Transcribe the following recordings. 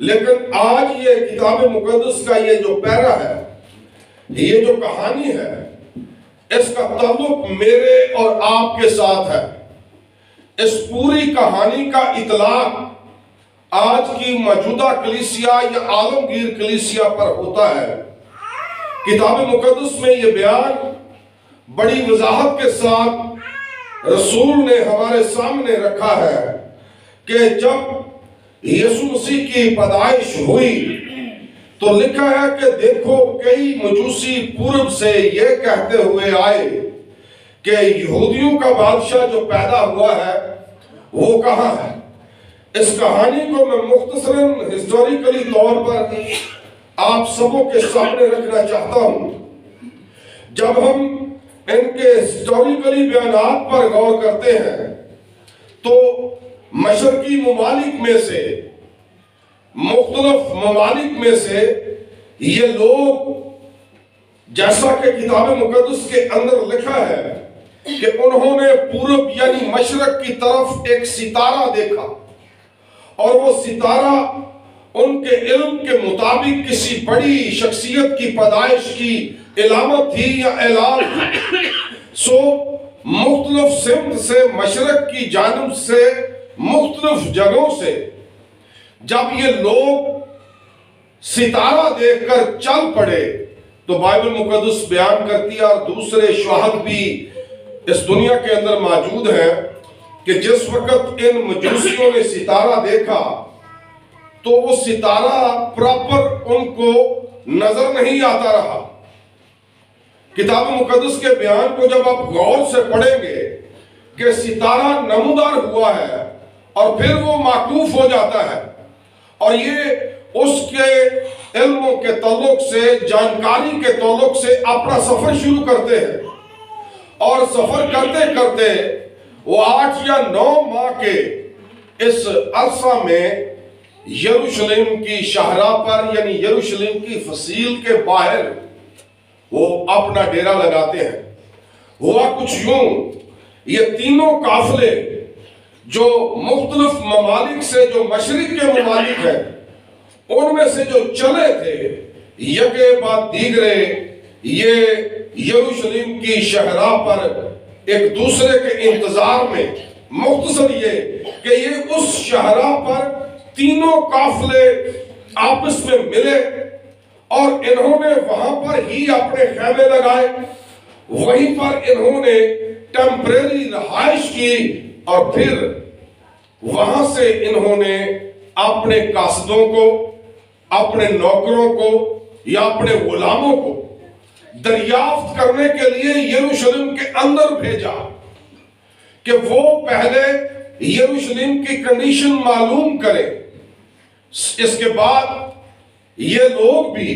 لیکن آج یہ کتاب مقدس کا یہ جو پیرا ہے، یہ جو کہانی ہے، اس کا تعلق میرے اور آپ کے ساتھ ہے۔ اس پوری کہانی کا اطلاق آج کی موجودہ کلیسیا یا عالمگیر کلیسیا پر ہوتا ہے۔ کتاب مقدس میں یہ بیان بڑی وضاحت کے ساتھ رسول نے ہمارے سامنے رکھا ہے کہ جب یسوع مسیح کی پیدائش ہوئی تو لکھا ہے کہ دیکھو کئی مجوسی پورب سے یہ کہتے ہوئے آئے کہ یہودیوں کا بادشاہ جو پیدا ہوا ہے وہ کہاں ہے۔ اس کہانی کو میں مختصراً ہسٹوریکلی طور پر آپ سبوں کے سامنے رکھنا چاہتا ہوں۔ جب ہم ان کے ہسٹوریکلی بیانات پر غور کرتے ہیں تو مشرقی ممالک میں سے، مختلف ممالک میں سے یہ لوگ، جیسا کہ کتاب مقدس کے اندر لکھا ہے کہ انہوں نے پورب یعنی مشرق کی طرف ایک ستارہ دیکھا، اور وہ ستارہ ان کے علم کے مطابق کسی بڑی شخصیت کی پیدائش کی علامت تھی یا اعلان تھی۔ سو مختلف سمت سے، مشرق کی جانب سے، مختلف جگہوں سے جب یہ لوگ ستارہ دیکھ کر چل پڑے تو بائبل مقدس بیان کرتی ہے، اور دوسرے شواہد بھی اس دنیا کے اندر موجود ہیں، کہ جس وقت ان مجوسیوں نے ستارہ دیکھا تو وہ ستارہ پراپر ان کو نظر نہیں آتا رہا۔ کتاب مقدس کے بیان کو جب آپ غور سے پڑھیں گے کہ ستارہ نمودار ہوا ہے اور پھر وہ معکوف ہو جاتا ہے، اور یہ اس کے علموں کے تعلق سے، جانکاری کے تعلق سے اپنا سفر شروع کرتے ہیں، اور سفر کرتے کرتے وہ 8 یا 9 ماہ کے اس عرصہ میں یروشلم کی شاہراہ پر یعنی یروشلم کی فصیل کے باہر وہ اپنا ڈیرا لگاتے ہیں۔ ہوا کچھ یوں، یہ تینوں قافلے جو مختلف ممالک سے، جو مشرق کے ممالک ہیں، ان میں سے جو چلے تھے یکے بعد دیگرے یہ یروشلم کی شاہراہ پر ایک دوسرے کے انتظار میں، مختصر یہ کہ یہ اس شاہراہ پر تینوں قافلے آپس میں ملے اور انہوں نے وہاں پر ہی اپنے خیمے لگائے، وہیں پر انہوں نے ٹیمپریری رہائش کی، اور پھر وہاں سے انہوں نے اپنے قاصدوں کو، اپنے نوکروں کو یا اپنے غلاموں کو دریافت کرنے کے لیے یروشلم کے اندر بھیجا کہ وہ پہلے یروشلم کی کنڈیشن معلوم کرے۔ اس کے بعد یہ لوگ بھی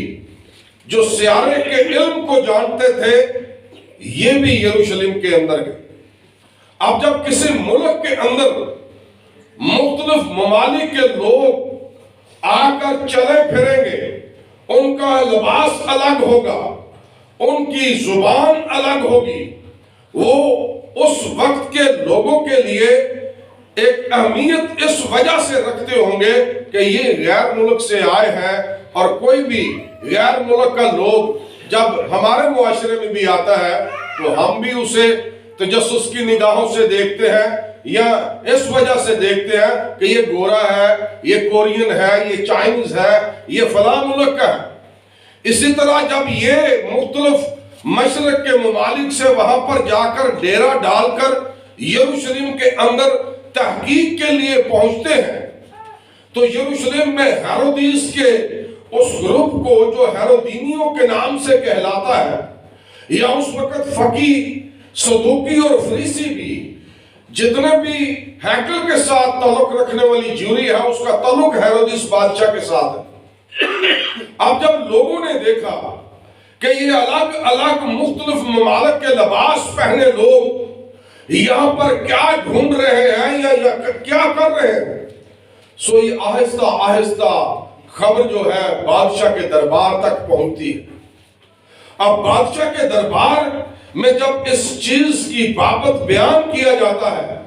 جو سیارے کے علم کو جانتے تھے یہ بھی یروشلم کے اندر گئے۔ اب جب کسی ملک کے اندر مختلف ممالک کے لوگ آ کر چلے پھریں گے، ان کا لباس الگ ہوگا، ان کی زبان الگ ہوگی، وہ اس وقت کے لوگوں کے لیے ایک اہمیت اس وجہ سے رکھتے ہوں گے کہ یہ غیر ملک سے آئے ہیں، اور کوئی بھی غیر ملک کا لوگ جب ہمارے معاشرے میں بھی آتا ہے تو ہم بھی اسے تجسس کی نگاہوں سے دیکھتے ہیں، یا اس وجہ سے دیکھتے ہیں کہ یہ گورا ہے، یہ کورین ہے، یہ چائنیز ہے، یہ فلاں ملک کا ہے۔ اسی طرح جب یہ مختلف مشرق کے ممالک سے وہاں پر جا کر ڈیرا ڈال کر یروشلم کے اندر تحقیق کے لیے پہنچتے ہیں تو یروشلم میں ہیرودیس کے اس گروپ کو جو ہیرودینیوں کے نام سے کہلاتا ہے، یا اس وقت فقیہ، صدوقی اور فریسی بھی، جتنے بھی ہیکل کے ساتھ تعلق رکھنے والی جیوری ہے، اس کا تعلق ہیرودیس بادشاہ کے ساتھ ہے۔ اب جب لوگوں نے دیکھا کہ یہ الگ الگ مختلف ممالک کے لباس پہنے لوگ یہاں پر کیا ڈھونڈ رہے ہیں یا کیا کر رہے ہیں، سو یہ آہستہ آہستہ خبر جو ہے بادشاہ کے دربار تک پہنچتی ہے۔ اب بادشاہ کے دربار میں جب اس چیز کی بابت بیان کیا جاتا ہے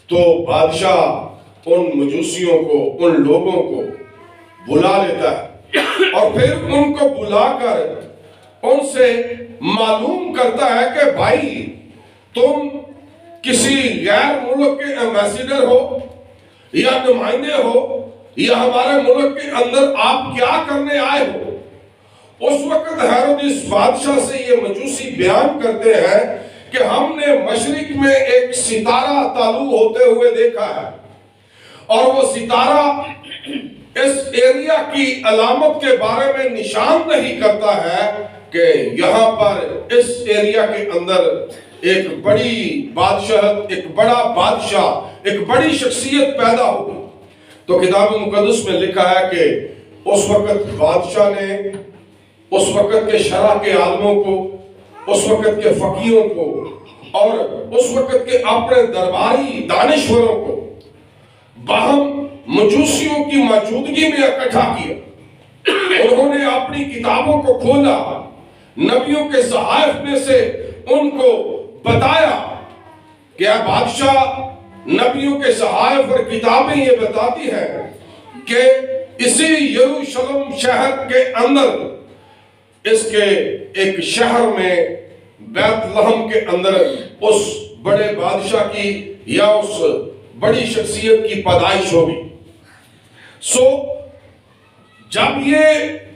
تو بادشاہ ان مجوسیوں کو، ان لوگوں کو بلا لیتا ہے اور پھر ان کو بلا کر ان سے معلوم کرتا ہے کہ بھائی تم کسی غیر ملک کے ایمبیسیڈر ہو یا نمائندے ہو یا ہمارے ملک کے اندر آپ کیا کرنے آئے ہو؟ اس وقت ہیرودیس بادشاہ سے یہ مجوسی بیان کرتے ہیں کہ ہم نے مشرق میں ایک ستارہ طالوع ہوتے ہوئے دیکھا ہے اور وہ ستارہ اس ایریا کی علامت کے بارے میں نشان نہیں کرتا ہے کہ یہاں پر اس ایریا کے اندر ایک بڑی بادشاہت، ایک بڑا بادشاہ، ایک بڑی شخصیت پیدا ہوگی۔ تو کتاب مقدس میں لکھا ہے کہ اس وقت بادشاہ نے اس وقت کے شرع کے عالموں کو، اس وقت کے فقیہوں کو اور اس وقت کے اپنے درباری دانشوروں کو باہم مجوسیوں کی موجودگی میں اکٹھا کیا۔ انہوں نے اپنی کتابوں کو کھولا، نبیوں کے صحائف میں سے ان کو بتایا کہ اے بادشاہ، نبیوں کے صحائف اور کتابیں یہ بتاتی ہیں کہ اسی یروشلم شہر کے اندر، اس کے ایک شہر میں بیت لحم کے اندر اس بڑے بادشاہ کی یا اس بڑی شخصیت کی پیدائش ہوگی۔ جب یہ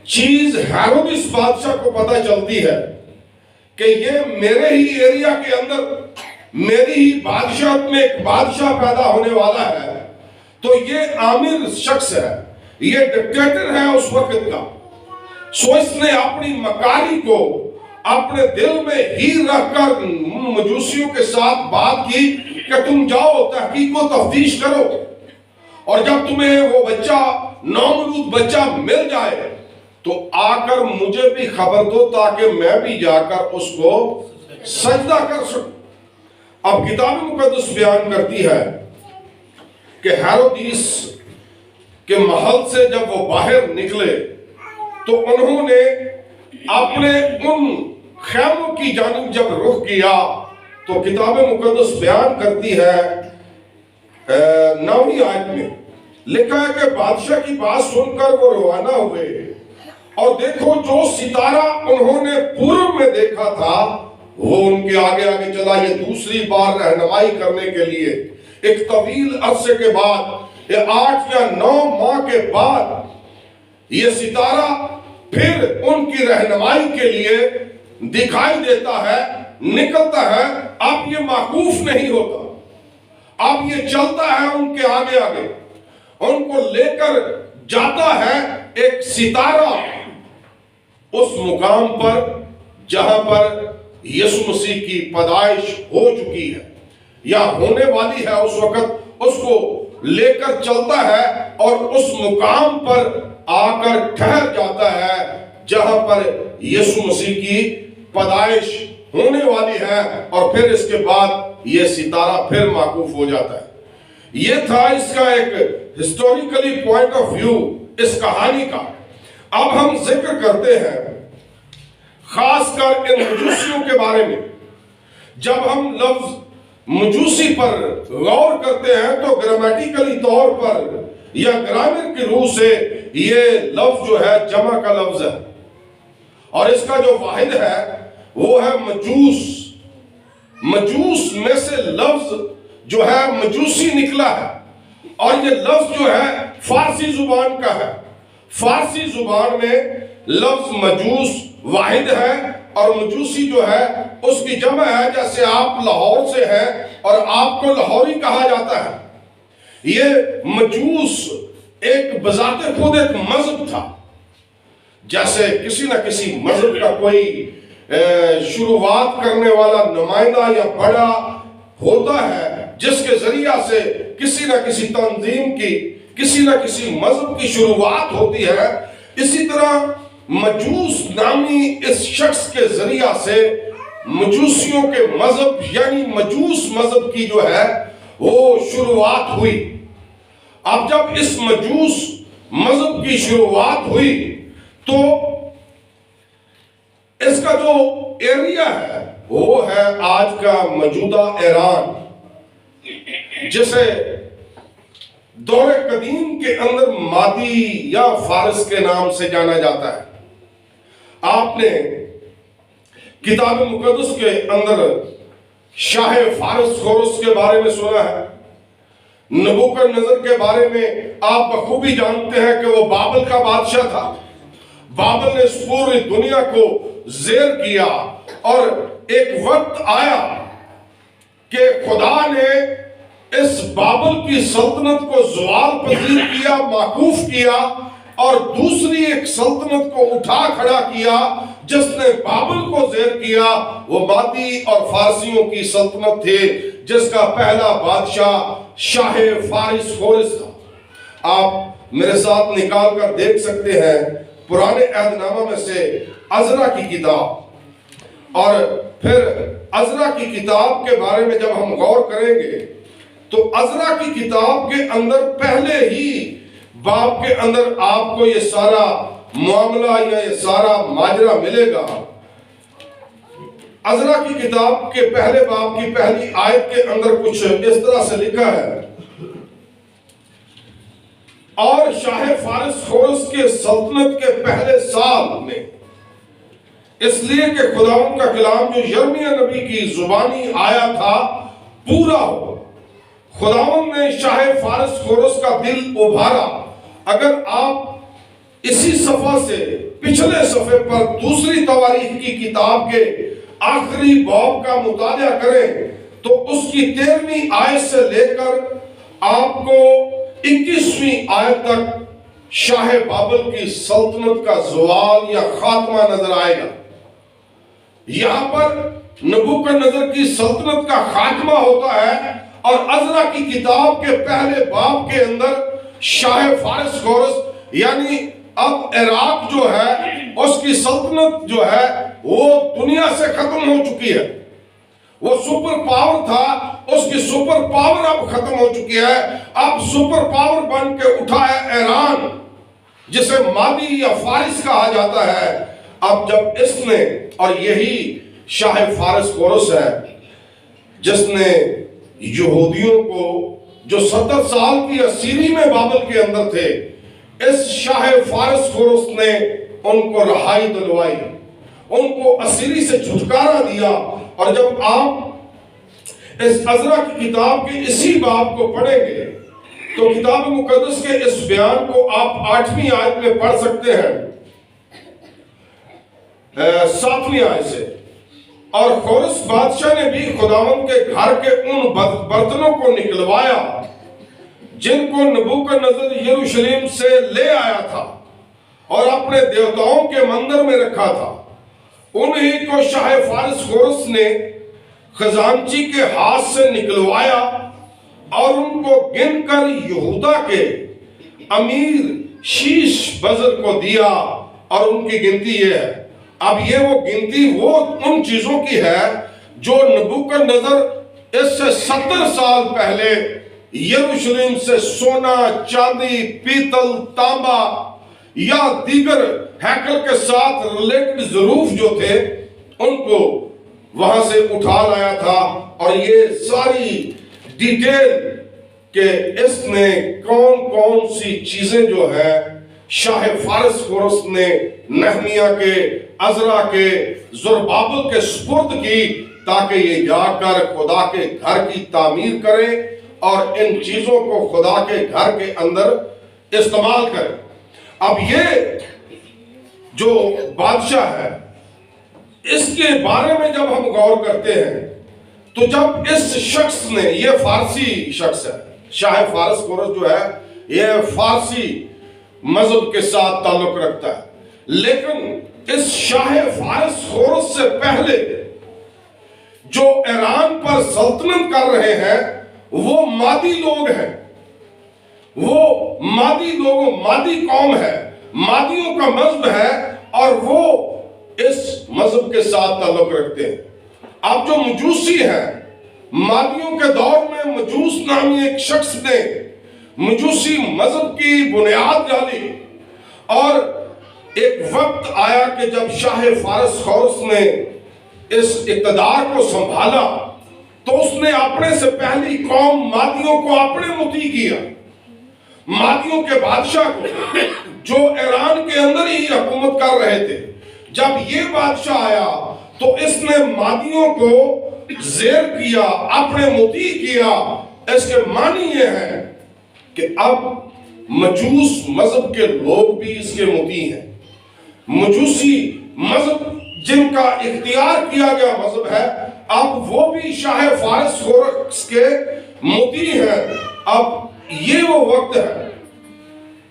چیز ہیرودیس بادشاہ کو پتہ چلتی ہے کہ یہ میرے ہی ایریا کے اندر میری ہی بادشاہت میں ایک بادشاہ پیدا ہونے والا ہے، تو یہ عامر شخص ہے، یہ ڈکٹیٹر ہے اس وقت کا۔ اس نے اپنی مکاری کو اپنے دل میں ہی رکھ کر مجوسیوں کے ساتھ بات کی کہ تم جاؤ تحقیق و تفتیش کرو، اور جب تمہیں وہ بچہ، نومولود بچہ مل جائے تو آ کر مجھے بھی خبر دو تاکہ میں بھی جا کر اس کو سجدہ کر سکوں۔ اب کتاب مقدس بیان کرتی ہے کہ ہیرودیس کے محل سے جب وہ باہر نکلے تو انہوں نے اپنے ان خیموں کی جانب جب رخ کیا تو کتاب مقدس بیان کرتی ہے 9ویں آیت میں لکھا ہے کہ بادشاہ کی بات سن کر وہ روانہ ہوئے اور دیکھو جو ستارہ انہوں نے پورب میں دیکھا تھا وہ ان کے آگے آگے چلا۔ یہ دوسری بار رہنمائی کرنے کے لیے ایک طویل عرصے کے بعد، یہ 8 یا 9 ماہ کے بعد یہ ستارہ پھر ان کی رہنمائی کے لیے دکھائی دیتا ہے، نکلتا ہے۔ اب یہ موقوف نہیں ہوتا، اب یہ چلتا ہے ان کے آگے آگے، ان کو لے کر جاتا ہے ایک ستارہ اس مقام پر جہاں پر یسوع مسیح کی پیدائش ہو چکی ہے یا ہونے والی ہے۔ اس وقت اس کو لے کر چلتا ہے اور اس مقام پر آ کر ٹھہر جاتا ہے جہاں پر یسوع مسیح کی پیدائش ہونے والی ہے، اور پھر اس کے بعد یہ ستارہ پھر موقوف ہو جاتا ہے۔ یہ تھا اس کا ایک ہسٹوریکلی پوائنٹ آف ویو اس کہانی کا۔ اب ہم ذکر کرتے ہیں خاص کر ان مجوسیوں کے بارے میں۔ جب ہم لفظ مجوسی پر غور کرتے ہیں تو گرامیٹیکلی طور پر یا گرامر کی روح سے یہ لفظ جو ہے جمع کا لفظ ہے، اور اس کا جو واحد ہے وہ ہے مجوس۔ مجوس میں سے لفظ جو ہے مجوسی نکلا ہے، اور یہ لفظ جو ہے فارسی زبان کا ہے۔ فارسی زبان میں لفظ مجوس واحد ہے، اور مجوسی جو ہے اس کی جمع ہے۔ جیسے آپ لاہور سے ہیں اور آپ کو لاہوری کہا جاتا ہے۔ یہ مجوس ایک بذات خود ایک مذہب تھا، جیسے کسی نہ کسی مذہب کا کوئی شروعات کرنے والا نمائندہ یا بڑا ہوتا ہے جس کے ذریعہ سے کسی نہ کسی تنظیم کی، کسی نہ کسی مذہب کی شروعات ہوتی ہے۔ اسی طرح مجوس نامی اس شخص کے ذریعہ سے مجوسیوں کے مذہب یعنی مجوس مذہب کی جو ہے وہ شروعات ہوئی۔ اب جب اس مجوس مذہب کی شروعات ہوئی تو اس کا جو ایریا ہے وہ ہے آج کا موجودہ ایران، جسے دور قدیم کے اندر مادی یا فارس کے نام سے جانا جاتا ہے۔ آپ نے کتاب مقدس کے اندر شاہ فارس خورس کے بارے میں سنا ہے۔ نبوکدنضر کے بارے میں آپ بخوبی جانتے ہیں کہ وہ بابل کا بادشاہ تھا۔ بابل نے اس پوری دنیا کو زیر کیا، اور ایک وقت آیا کہ خدا نے اس بابل کی سلطنت کو زوال پذیر کیا، موقوف کیا، اور دوسری ایک سلطنت کو اٹھا کھڑا کیا جس نے بابل کو زیر کیا۔ وہ مادی اور فارسیوں کی سلطنت تھی جس کا پہلا بادشاہ شاہ فارس خورس تھا۔ آپ میرے ساتھ نکال کر دیکھ سکتے ہیں پرانے عہد نامہ میں سے عزرا کی کتاب، اور پھر عزرا کی کتاب کے بارے میں جب ہم غور کریں گے تو عزرا کی کتاب کے اندر پہلے ہی باب کے اندر آپ کو یہ سارا معاملہ یا یہ سارا ماجرا ملے گا۔ عزرا کی کتاب کے پہلے باب کی پہلی آیت کے اندر کچھ اس طرح سے لکھا ہے، اور شاہ فارس خورس کے سلطنت کے پہلے سال میں، اس لیے کہ خداوند کا کلام جو یرمیہ نبی کی زبانی آیا تھا پورا ہو۔ خداوند نے شاہ فارس خورس کا دل ابھارا۔ اگر آپ اسی صفحہ سے پچھلے صفحے پر دوسری تواریخ کی کتاب کے آخری باب کا مطالعہ کریں تو اس کی 13ویں آیت سے لے کر آپ کو 21ویں آیت تک شاہ بابل کی سلطنت کا زوال یا خاتمہ نظر آئے گا۔ یہاں پر نبوکدنضر کی سلطنت کا خاتمہ ہوتا ہے، اور عزرا کی کتاب کے پہلے باب کے اندر شاہ فارس خورس یعنی اب عراق جو ہے اس کی سلطنت جو ہے وہ دنیا سے ختم ہو چکی ہے۔ وہ سپر پاور تھا، اس کی سپر پاور اب ختم ہو چکی ہے۔ اب سپر پاور بن کے اٹھا ہے ایران، جسے مادی یا فارس کہا جاتا ہے۔ اب جب اس نے، اور یہی شاہ فارس خورس ہے جس نے یہودیوں کو جو 70 سال کی اسیری میں بابل کے اندر تھے، اس شاہ فارس خورس نے ان کو رہائی دلوائی، ان کو اسیری سے چھٹکارا دیا۔ اور جب آپ اس عزرا کی کتاب کے اسی باب کو پڑھیں گے تو کتاب مقدس کے اس بیان کو آپ 8ویں آیت میں پڑھ سکتے ہیں، 7ویں آیت سے۔ اور خورس بادشاہ نے بھی خداوند کے گھر کے ان برتنوں کو نکلوایا جن کو نبوکدنضر یروشلم سے لے آیا تھا اور اپنے دیوتاؤں کے مندر میں رکھا تھا۔ انہی کو شاہ فارس خورس نے خزانچی کے ہاتھ سے نکلوایا اور ان کو گن کر یہودا کے امیر شیش بزر کو دیا، اور ان کی گنتی یہ ہے۔ اب یہ وہ گنتی وہ ان چیزوں کی ہے جو نبوکدنضر اس سے 70 سال پہلے یروشلم سے سونا، چاندی، پیتل، تانبا یا دیگر ہیکل کے ساتھ ریلیٹڈ ظروف جو تھے ان کو وہاں سے اٹھا لایا تھا۔ اور یہ ساری ڈیٹیل کہ اس نے کون کون سی چیزیں جو ہے شاہ فارس خورس نے نہمیہ کے، عزرا کے، زربابل کے سپرد کی تاکہ یہ جا کر خدا کے گھر کی تعمیر کریں اور ان چیزوں کو خدا کے گھر کے اندر استعمال کریں۔ اب یہ جو بادشاہ ہے اس کے بارے میں جب ہم غور کرتے ہیں تو جب اس شخص نے، یہ فارسی شخص ہے، شاہ فارس خورس جو ہے یہ فارسی مذہب کے ساتھ تعلق رکھتا ہے، لیکن اس شاہ فارس خورس سے پہلے جو ایران پر سلطنت کر رہے ہیں وہ مادی لوگ ہیں، وہ مادی لوگ، مادی قوم ہے، مادیوں کا مذہب ہے، اور وہ اس مذہب کے ساتھ تعلق رکھتے ہیں۔ اب جو مجوسی ہیں، مادیوں کے دور میں مجوس نامی ایک شخص نے مجوسی مذہب کی بنیاد ڈالی، اور ایک وقت آیا کہ جب شاہ فارس خورس نے اس اقتدار کو سنبھالا تو اس نے اپنے سے پہلی قوم مادیوں کو اپنے مطیع کیا، مادیوں کے بادشاہ کو جو ایران کے اندر ہی حکومت کر رہے تھے، جب یہ بادشاہ آیا تو اس نے مادیوں کو زیر کیا، اپنے مطیع کیا۔ اس کے معنی یہ ہے کہ اب مجوس مذہب کے لوگ بھی اس کے مطیع ہیں۔ مجوسی مذہب جن کا اختیار کیا گیا مذہب ہے، اب وہ بھی شاہ فارس ہورکس کے مطیع ہیں۔ اب یہ وہ وقت ہے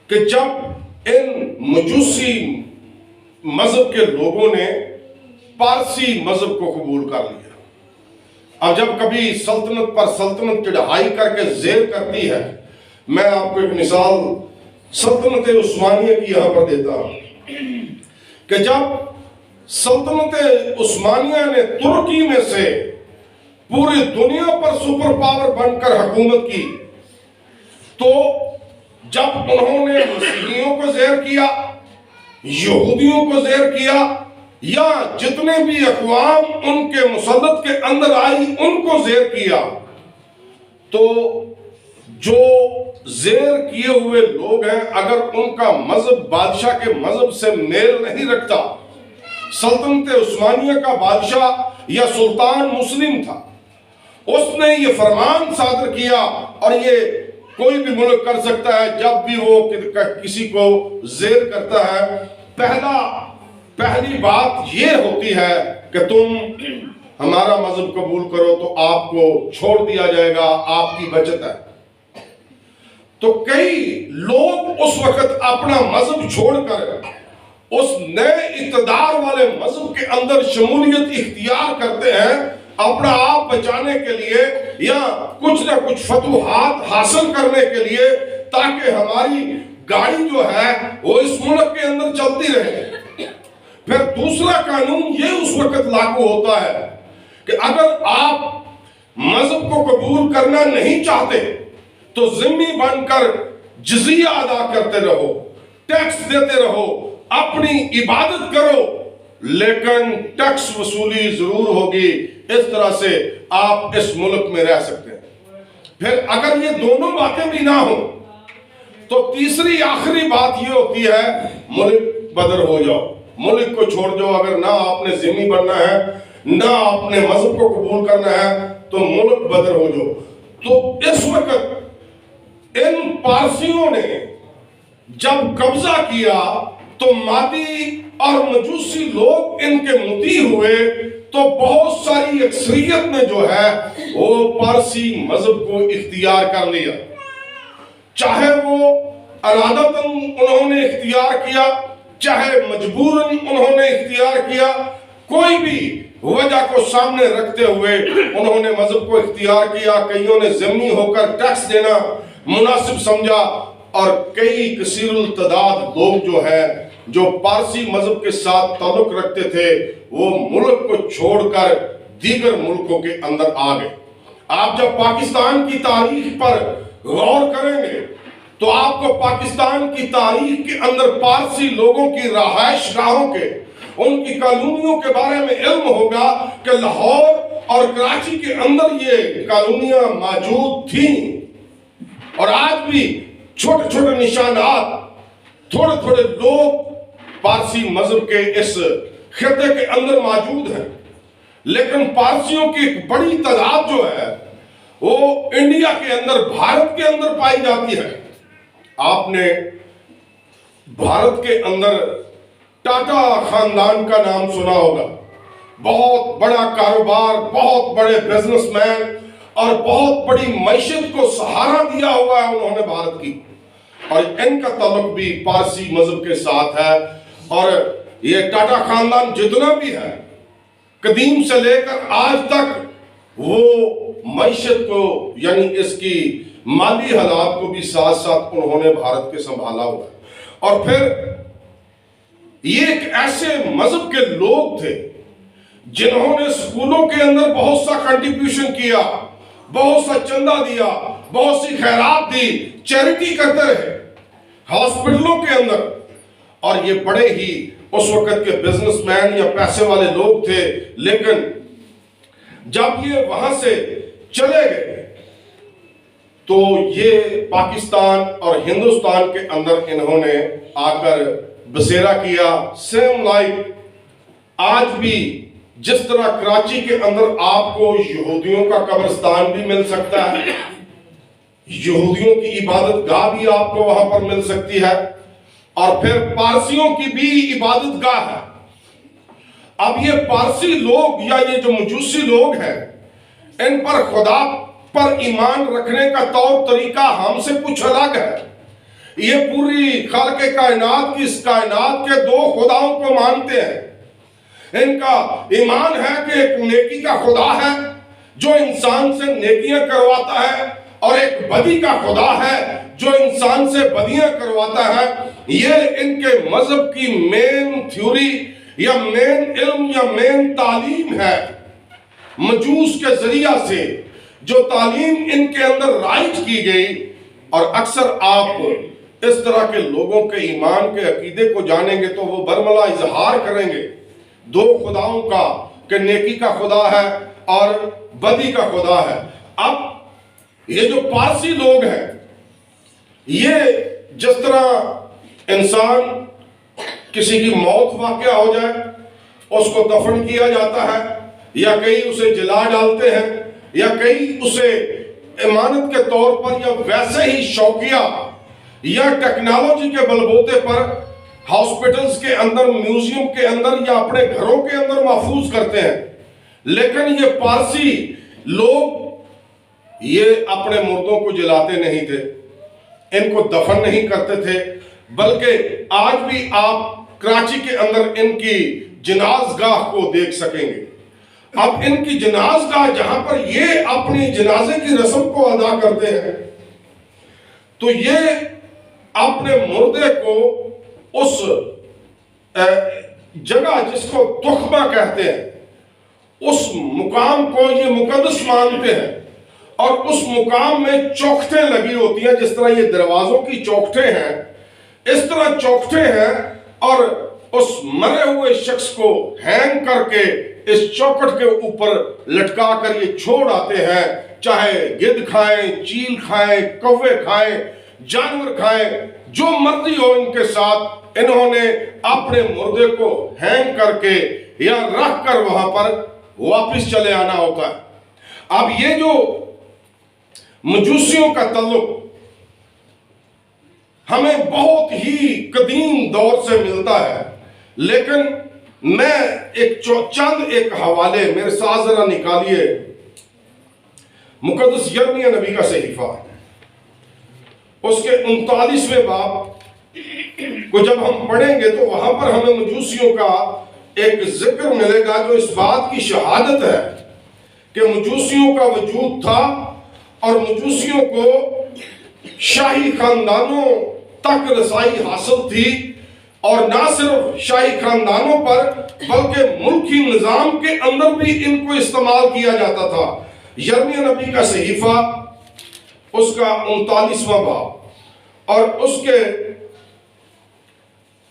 کہ جب ان مجوسی مذہب کے لوگوں نے پارسی مذہب کو قبول کر لیا۔ اب جب کبھی سلطنت پر سلطنت چڑھائی کر کے زیر کرتی ہے، میں آپ کو ایک مثال سلطنت عثمانیہ کی یہاں پر دیتا ہوں کہ جب سلطنت عثمانیہ نے ترکی میں سے پوری دنیا پر سپر پاور بن کر حکومت کی، تو جب انہوں نے مسیحیوں کو زیر کیا، یہودیوں کو زیر کیا، یا جتنے بھی اقوام ان کے مسلط کے اندر آئی ان کو زیر کیا، تو جو زیر کیے ہوئے لوگ ہیں اگر ان کا مذہب بادشاہ کے مذہب سے میل نہیں رکھتا، سلطنت عثمانیہ کا بادشاہ یا سلطان مسلم تھا، اس نے یہ فرمان صادر کیا، اور یہ کوئی بھی ملک کر سکتا ہے جب بھی وہ کسی کو زیر کرتا ہے، پہلی بات یہ ہوتی ہے کہ تم ہمارا مذہب قبول کرو تو آپ کو چھوڑ دیا جائے گا، آپ کی بچت ہے۔ تو کئی لوگ اس وقت اپنا مذہب چھوڑ کر اس نئے اقتدار والے مذہب کے اندر شمولیت اختیار کرتے ہیں اپنا آپ بچانے کے لیے، یا کچھ نہ کچھ فتوحات حاصل کرنے کے لیے، تاکہ ہماری گاڑی جو ہے وہ اس ملک کے اندر چلتی رہے۔ پھر دوسرا قانون یہ اس وقت لاگو ہوتا ہے کہ اگر آپ مذہب کو قبول کرنا نہیں چاہتے تو ذمہ بن کر جزیہ ادا کرتے رہو، ٹیکس دیتے رہو، اپنی عبادت کرو، لیکن ٹیکس وصولی ضرور ہوگی۔ اس طرح سے آپ اس ملک میں رہ سکتے ہیں۔ پھر اگر یہ دونوں باتیں بھی نہ ہوں تو تیسری آخری بات یہ ہوتی ہے، ملک بدر ہو جاؤ، ملک کو چھوڑ جاؤ۔ اگر نہ آپ نے ذمہ بننا ہے، نہ آپ نے مذہب کو قبول کرنا ہے، تو ملک بدر ہو جاؤ۔ تو اس وقت ان پارسیوں نے جب قبضہ کیا تو مادی اور مجوسی لوگ ان کے مطیع ہوئے، تو بہت ساری اکثریت نے جو ہے وہ پارسی مذہب کو اختیار کر لیا، چاہے وہ ارادتاً انہوں نے اختیار کیا، چاہے مجبوراً انہوں نے اختیار کیا، کوئی بھی وجہ کو سامنے رکھتے ہوئے انہوں نے مذہب کو اختیار کیا۔ کئیوں نے ضمنی ہو کر ٹیکس دینا مناسب سمجھا، اور کئی کثیر التعداد لوگ جو ہے جو پارسی مذہب کے ساتھ تعلق رکھتے تھے وہ ملک کو چھوڑ کر دیگر ملکوں کے اندر آ گئے۔ آپ جب پاکستان کی تاریخ پر غور کریں گے تو آپ کو پاکستان کی تاریخ کے اندر پارسی لوگوں کی رہائش گاہوں کے، ان کی کالونیوں کے بارے میں علم ہوگا کہ لاہور اور کراچی کے اندر یہ کالونیاں موجود تھیں، اور آج بھی چھوٹے چھوٹے نشانات، تھوڑے تھوڑے لوگ پارسی مذہب کے اس خطے کے اندر موجود ہیں، لیکن پارسیوں کی ایک بڑی تعداد جو ہے وہ انڈیا کے اندر، بھارت کے اندر پائی جاتی ہے۔ آپ نے بھارت کے اندر ٹاٹا خاندان کا نام سنا ہوگا، بہت بڑا کاروبار، بہت بڑے بزنس مین، اور بہت بڑی معیشت کو سہارا دیا ہوا ہے انہوں نے بھارت کی، اور ان کا تعلق بھی پارسی مذہب کے ساتھ ہے۔ اور یہ ٹاٹا خاندان جتنا بھی ہے قدیم سے لے کر آج تک وہ معیشت کو، یعنی اس کی مالی حالات کو بھی ساتھ ساتھ انہوں نے بھارت کے سنبھالا ہوا ہے۔ اور پھر یہ ایک ایسے مذہب کے لوگ تھے جنہوں نے اسکولوں کے اندر بہت سا کنٹریبیوشن کیا، بہت سا چندہ دیا، بہت سی خیرات دی، چیریٹی کرتے رہے ہاسپٹلوں کے اندر، اور یہ بڑے ہی اس وقت کے بزنس مین یا پیسے والے لوگ تھے۔ لیکن جب یہ وہاں سے چلے گئے تو یہ پاکستان اور ہندوستان کے اندر انہوں نے آ کر بسیرا کیا. سیم لائک آج بھی جس طرح کراچی کے اندر آپ کو یہودیوں کا قبرستان بھی مل سکتا ہے, یہودیوں کی عبادت گاہ بھی آپ کو وہاں پر مل سکتی ہے, اور پھر پارسیوں کی بھی عبادت گاہ ہے. اب یہ پارسی لوگ یا یہ جو مجوسی لوگ ہیں, ان پر خدا پر ایمان رکھنے کا طور طریقہ ہم سے کچھ الگ ہے. یہ پوری خالق کائنات کی اس کائنات کے دو خداؤں کو مانتے ہیں. ان کا ایمان ہے کہ ایک نیکی کا خدا ہے جو انسان سے نیکیاں کرواتا ہے, اور ایک بدی کا خدا ہے جو انسان سے بدیاں کرواتا ہے. یہ ان کے مذہب کی مین تھیوری یا مین علم یا مین تعلیم ہے. مجوس کے ذریعہ سے جو تعلیم ان کے اندر رائج کی گئی, اور اکثر آپ اس طرح کے لوگوں کے ایمان کے عقیدے کو جانیں گے تو وہ برملا اظہار کریں گے دو خداؤں کا, کہ نیکی کا خدا ہے اور بدی کا خدا ہے. اب یہ جو پارسی لوگ ہیں, یہ جس طرح انسان کسی کی موت واقع ہو جائے اس کو دفن کیا جاتا ہے, یا کئی اسے جلا ڈالتے ہیں, یا کئی اسے امانت کے طور پر یا ویسے ہی شوقیہ یا ٹیکنالوجی کے بلبوتے پر ہاسپٹلز کے اندر, میوزیم کے اندر یا اپنے گھروں کے اندر محفوظ کرتے ہیں. لیکن یہ پارسی لوگ یہ اپنے مردوں کو جلاتے نہیں تھے, ان کو دفن نہیں کرتے تھے, بلکہ آج بھی آپ کراچی کے اندر ان کی جناز گاہ کو دیکھ سکیں گے. اب ان کی جناز گاہ جہاں پر یہ اپنی جنازے کی رسم کو ادا کرتے ہیں, تو یہ اپنے مردے کو اس جگہ جس کو تخمہ کہتے ہیں, اس مقام کو یہ مقدس مانتے ہیں, اور اس مقام میں چوکھٹیں لگی ہوتی ہیں. جس طرح یہ دروازوں کی چوکھٹیں ہیں, اس طرح چوکھٹیں ہیں, اور اس مرے ہوئے شخص کو ہینگ کر کے اس چوکھٹ کے اوپر لٹکا کر یہ چھوڑ آتے ہیں. چاہے گدھ کھائیں, چیل کھائیں, کوے کھائیں, جانور کھائیں, جو مرضی ہو ان کے ساتھ, انہوں نے اپنے مردے کو ہینگ کر کے یا رکھ کر وہاں پر واپس چلے آنا ہوتا ہے. اب یہ جو مجوسیوں کا تعلق ہمیں بہت ہی قدیم دور سے ملتا ہے, لیکن میں چند ایک حوالے میرے ساتھ ذرا نکالیے. مقدس یرمیہ نبی کا صحیفہ, اس کے 39ویں باب کو جب ہم پڑھیں گے تو وہاں پر ہمیں مجوسیوں کا ایک ذکر ملے گا جو اس بات کی شہادت ہے کہ مجوسیوں کا وجود تھا, اور مجوسیوں کو شاہی خاندانوں تک رسائی حاصل تھی, اور نہ صرف شاہی خاندانوں پر بلکہ ملکی نظام کے اندر بھی ان کو استعمال کیا جاتا تھا. یرمیہ نبی کا صحیفہ اس کا 39واں باب, اور اس کے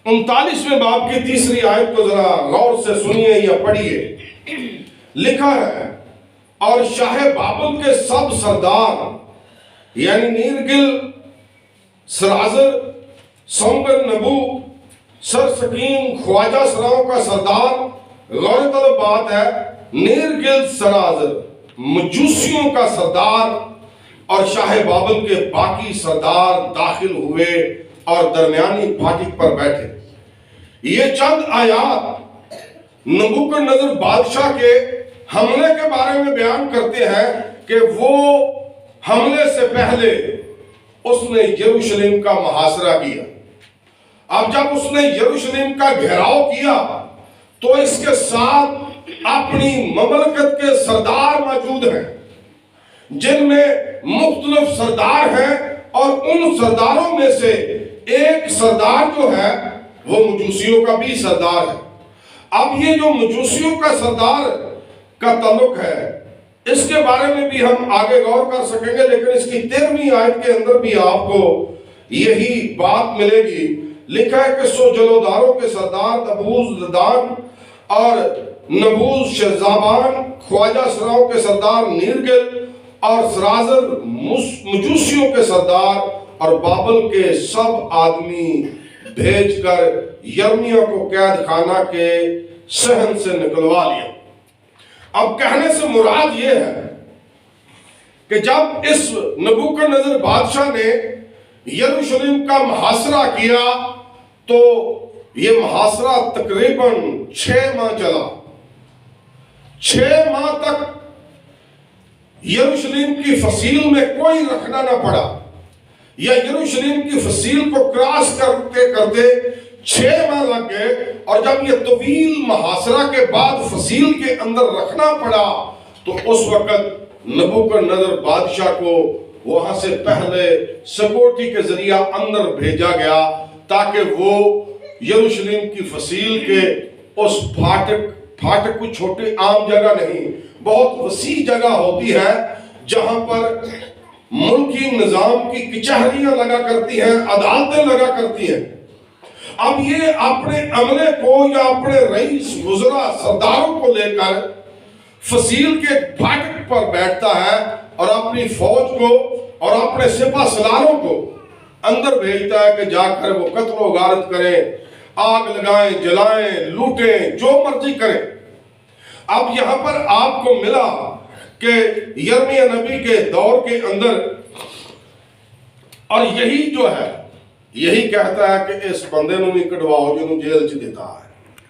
39ویں باب کی 3 آیت کو ذرا غور سے سنیے یا پڑھیے. لکھا ہے, اور شاہ بابل کے سب سردار یعنی نیرگل, سرازر, سونگر نبو, سر سکین, خواجہ سراؤں کا سردار. غور طلب بات ہے, نیرگل سرازر مجوسیوں کا سردار اور شاہ بابل کے باقی سردار داخل ہوئے اور درمیانی پھاٹک پر بیٹھے. یہ چند آیات نبوکدنضر بادشاہ کے حملے کے بارے میں بیان کرتے ہیں کہ وہ حملے سے پہلے اس نے یروشلم کا محاصرہ کیا. اب جب اس نے یروشلم کا گھیراؤ کیا تو اس کے ساتھ اپنی مملکت کے سردار موجود ہیں, جن میں مختلف سردار ہیں, اور ان سرداروں میں سے ایک سردار جو ہے وہ مجوسیوں کا بھی سردار ہے. اب یہ جو مجوسیوں کا سردار کا تعلق ہے, اس کے بارے میں بھی ہم آگے غور کر سکیں گے, لیکن اس کی 13ویں آیت کے اندر بھی آپ کو یہی بات ملے گی. لکھا ہے کہ سو جلوداروں کے سردار نبوز لدان اور نبوز شہزابان, خواجہ سراؤں کے سردار نیرگل اور سرازر مجوسیوں کے سردار اور بابل کے سب آدمی بھیج کر یرمیہ کو قید خانہ کے صحن سے نکلوا لیا۔ اب کہنے سے مراد یہ ہے کہ جب اس نبوکدنضر بادشاہ نے یروشلم کا محاصرہ کیا تو یہ محاصرہ تقریباً 6 ماہ چلا۔ 6 ماہ تک یروشلم کی فصیل میں کوئی رکھنا نہ پڑا، یا یروشلم کی فصیل کو کراس کرتے کرتے 6 ماہ لگ گئے، اور جب یہ طویل محاصرہ کے بعد فصیل کے اندر رکھنا پڑا تو اس وقت نبوکدنضر بادشاہ کو وہاں سے پہلے سکیورٹی کے ذریعہ اندر بھیجا گیا تاکہ وہ یروشلم کی فصیل کے اس پھاٹک کوئی چھوٹی عام جگہ نہیں، بہت وسیع جگہ ہوتی ہے جہاں پر ملکی نظام کی کچہریاں لگا کرتی ہیں، عدالتیں لگا کرتی ہیں۔ اب یہ اپنے عملے کو یا اپنے رئیس وزراء سرداروں کو لے کر فصیل کے پھاٹک پر بیٹھتا ہے اور اپنی فوج کو اور اپنے سپہ سالاروں کو اندر بھیجتا ہے کہ جا کر وہ قتل و غارت کریں، آگ لگائیں، جلائیں، لوٹیں، جو مرضی کریں۔ اب یہاں پر آپ کو ملا کہ یرمیہ نبی کے دور کے اندر، اور یہی جو ہے یہی کہتا ہے کہ اس بندے نوں بھی کڈواؤ جنہوں جیل چ دیتا ہے۔